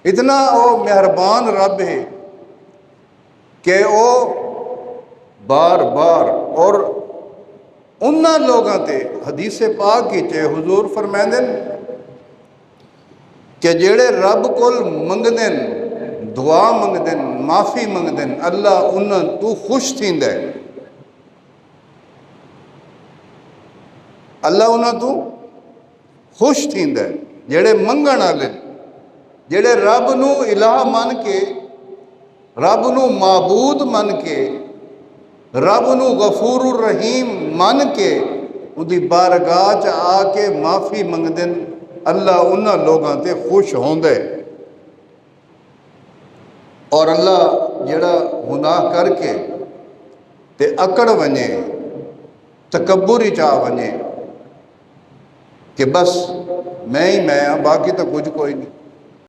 اتنا وہ مہربان رب ہے کہ وہ بار بار اور انہاں لوگاں تے حدیث پاک کی تے حضور فرمائندن کہ جیڑے رب کول منگدن دعا منگدن معافی منگدن اللہ انہاں تو خوش تھیندا ہے، اللہ انہاں تو خوش تھیندا ہے جیڑے منگن والے، جیڑے رب نو الہ من کے، رب نو معبود من کے، رب نو غفور الرحیم من کے اندی بارگاہ چ آ کے معافی منگدن اللہ انہاں لوگاں تے خوش ہوندا ہے۔ اور اللہ جڑا گناہ کر کے تے اکڑ ونجے تکبر ہی چاہ ونجے کہ بس میں ہی میں ہاں باقی تو کچھ کوئی نہیں،